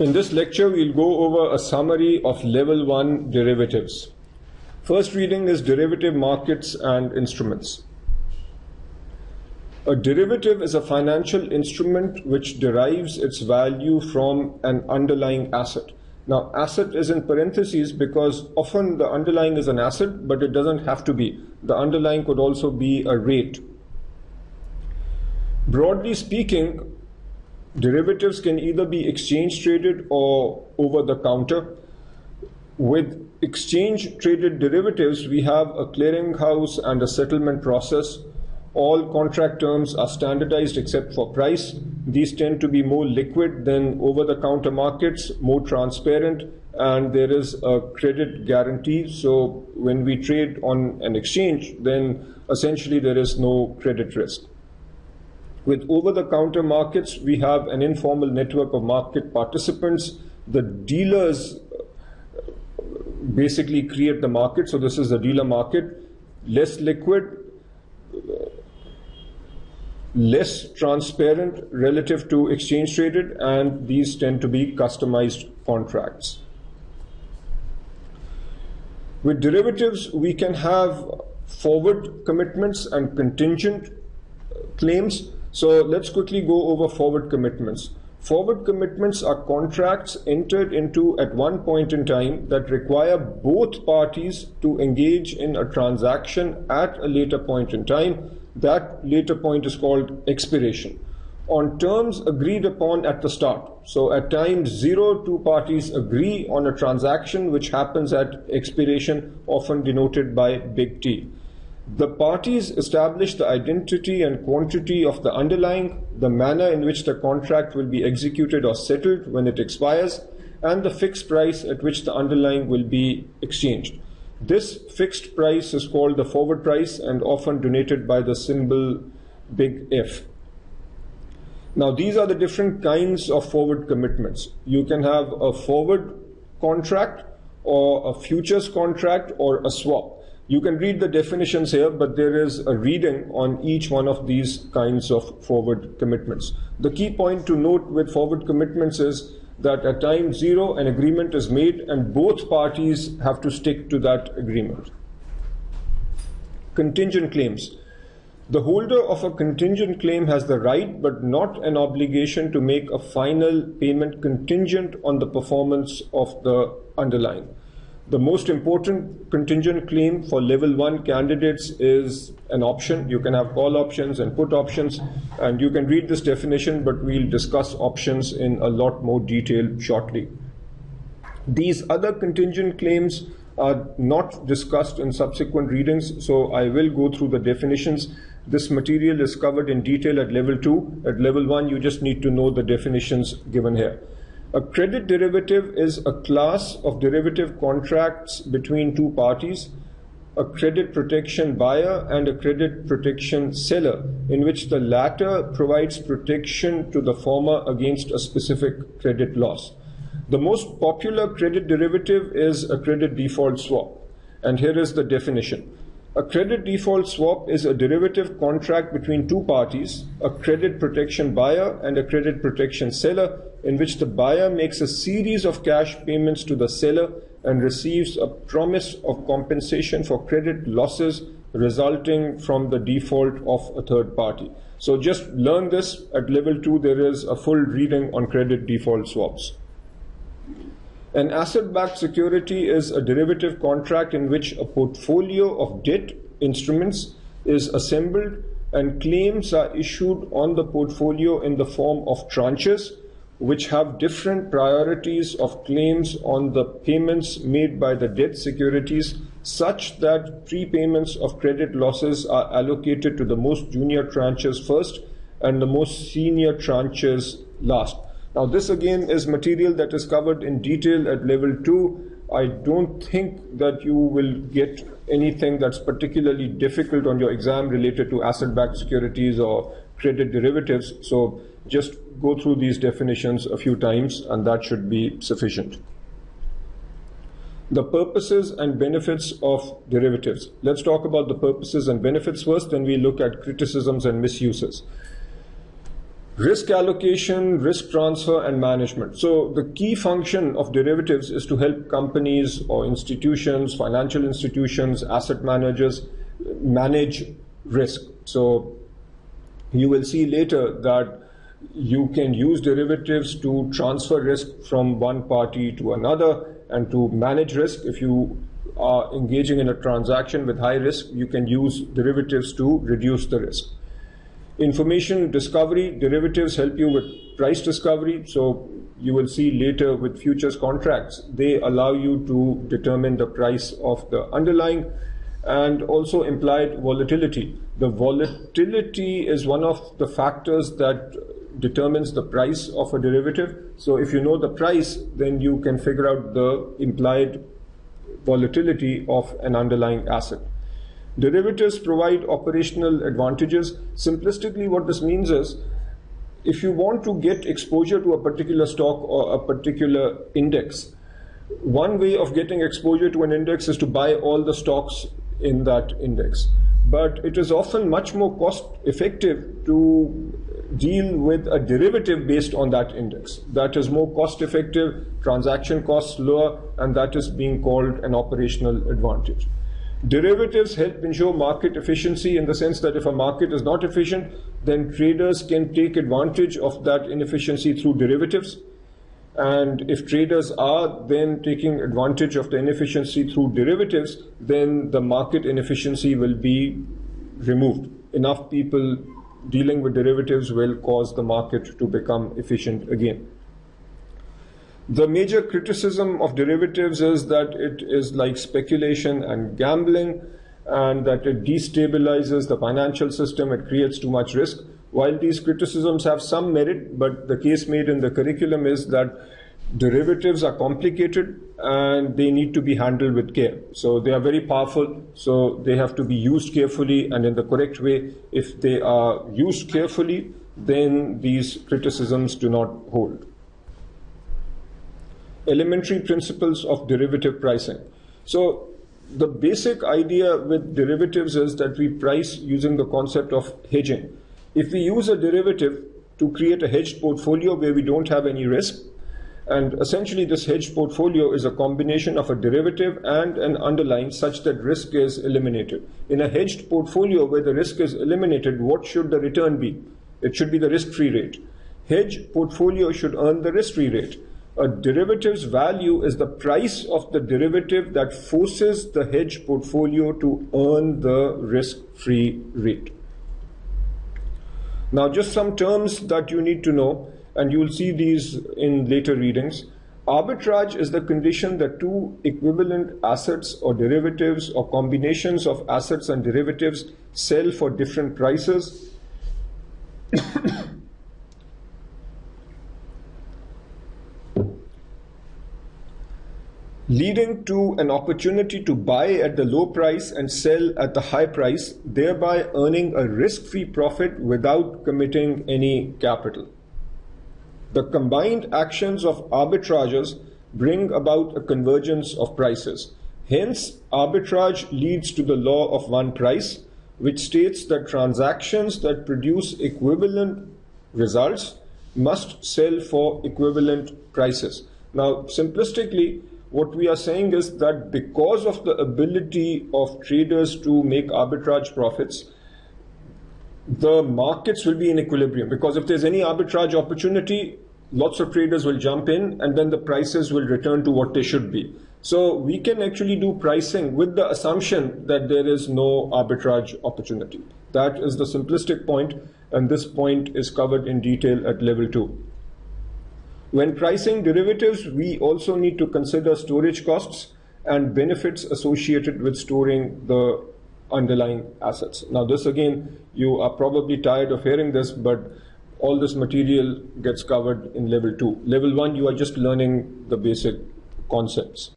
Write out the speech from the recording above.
In this lecture, we'll go over a summary of Level 1 derivatives. First reading is derivative markets and instruments. A derivative is a financial instrument which derives its value from an underlying asset. Now, asset is in parentheses because often the underlying is an asset, but it doesn't have to be. The underlying could also be a rate. Broadly speaking, derivatives can either be exchange traded or over the counter. With exchange traded derivatives, we have a clearinghouse and a settlement process. All contract terms are standardized except for price. These tend to be more liquid than over-the-counter markets, more transparent, and there is a credit guarantee. So when we trade on an exchange, then essentially there is no credit risk. With over-the-counter markets, we have an informal network of market participants. The dealers basically create the market, so this is the dealer market. Less liquid, less transparent relative to exchange traded, and these tend to be customized contracts. With derivatives, we can have forward commitments and contingent claims. So let's quickly go over forward commitments. Forward commitments are contracts entered into at one point in time that require both parties to engage in a transaction at a later point in time. That later point is called expiration, on terms agreed upon at the start. So at time 0, two parties agree on a transaction which happens at expiration, often denoted by big T. The parties establish the identity and quantity of the underlying, the manner in which the contract will be executed or settled when it expires, and the fixed price at which the underlying will be exchanged. This fixed price is called the forward price and often denoted by the symbol big F. Now, these are the different kinds of forward commitments. You can have a forward contract or a futures contract or a swap. You can read the definitions here, but there is a reading on each one of these kinds of forward commitments. The key point to note with forward commitments is that at time 0, an agreement is made and both parties have to stick to that agreement. Contingent claims. The holder of a contingent claim has the right but not an obligation to make a final payment contingent on the performance of the underlying. The most important contingent claim for level 1 candidates is an option. You can have call options and put options, and you can read this definition, but we'll discuss options in a lot more detail shortly. These other contingent claims are not discussed in subsequent readings, so I will go through the definitions. This material is covered in detail at level 2. At level 1, you just need to know the definitions given here. A credit derivative is a class of derivative contracts between two parties, a credit protection buyer and a credit protection seller, in which the latter provides protection to the former against a specific credit loss. The most popular credit derivative is a credit default swap, and here is the definition. A credit default swap is a derivative contract between two parties, a credit protection buyer and a credit protection seller, in which the buyer makes a series of cash payments to the seller and receives a promise of compensation for credit losses resulting from the default of a third party. So just learn this. At level 2, there is a full reading on credit default swaps. An asset-backed security is a derivative contract in which a portfolio of debt instruments is assembled and claims are issued on the portfolio in the form of tranches, which have different priorities of claims on the payments made by the debt securities, such that prepayments of credit losses are allocated to the most junior tranches first and the most senior tranches last. Now, this again is material that is covered in detail at level 2. I don't think that you will get anything that's particularly difficult on your exam related to asset-backed securities or credit derivatives. So just go through these definitions a few times and that should be sufficient. The purposes and benefits of derivatives. Let's talk about the purposes and benefits first, then we look at criticisms and misuses. Risk allocation, risk transfer, and management. So the key function of derivatives is to help companies or institutions, financial institutions, asset managers manage risk. So you will see later that you can use derivatives to transfer risk from one party to another and to manage risk. If you are engaging in a transaction with high risk, you can use derivatives to reduce the risk. Information discovery, derivatives help you with price discovery. So you will see later with futures contracts, they allow you to determine the price of the underlying, and also implied volatility. The volatility is one of the factors that determines the price of a derivative. So if you know the price, then you can figure out the implied volatility of an underlying asset. Derivatives provide operational advantages. Simplistically, what this means is, if you want to get exposure to a particular stock or a particular index, one way of getting exposure to an index is to buy all the stocks in that index. But it is often much more cost effective to deal with a derivative based on that index. That is more cost effective, transaction costs lower, and that is being called an operational advantage. Derivatives help ensure market efficiency in the sense that if a market is not efficient, then traders can take advantage of that inefficiency through derivatives. And if traders are then taking advantage of the inefficiency through derivatives, then the market inefficiency will be removed. Enough people dealing with derivatives will cause the market to become efficient again. The major criticism of derivatives is that it is like speculation and gambling, and that it destabilizes the financial system, it creates too much risk. While these criticisms have some merit, but the case made in the curriculum is that derivatives are complicated and they need to be handled with care. So they are very powerful, so they have to be used carefully and in the correct way. If they are used carefully, then these criticisms do not hold. Elementary principles of derivative pricing. So the basic idea with derivatives is that we price using the concept of hedging. If we use a derivative to create a hedged portfolio where we don't have any risk, and essentially this hedged portfolio is a combination of a derivative and an underlying such that risk is eliminated. In a hedged portfolio where the risk is eliminated, what should the return be? It should be the risk-free rate. Hedged portfolio should earn the risk-free rate. A derivative's value is the price of the derivative that forces the hedged portfolio to earn the risk-free rate. Now, just some terms that you need to know, and you will see these in later readings. Arbitrage is the condition that two equivalent assets or derivatives or combinations of assets and derivatives sell for different prices. Leading to an opportunity to buy at the low price and sell at the high price, thereby earning a risk-free profit without committing any capital. The combined actions of arbitrages bring about a convergence of prices. Hence, arbitrage leads to the law of one price, which states that transactions that produce equivalent results must sell for equivalent prices. Now, simplistically, what we are saying is that because of the ability of traders to make arbitrage profits, the markets will be in equilibrium, because if there's any arbitrage opportunity, lots of traders will jump in and then the prices will return to what they should be. So we can actually do pricing with the assumption that there is no arbitrage opportunity. That is the simplistic point, and this point is covered in detail at level 2. When pricing derivatives, we also need to consider storage costs and benefits associated with storing the underlying assets. Now this again, you are probably tired of hearing this, but all this material gets covered in level 2. Level 1, you are just learning the basic concepts.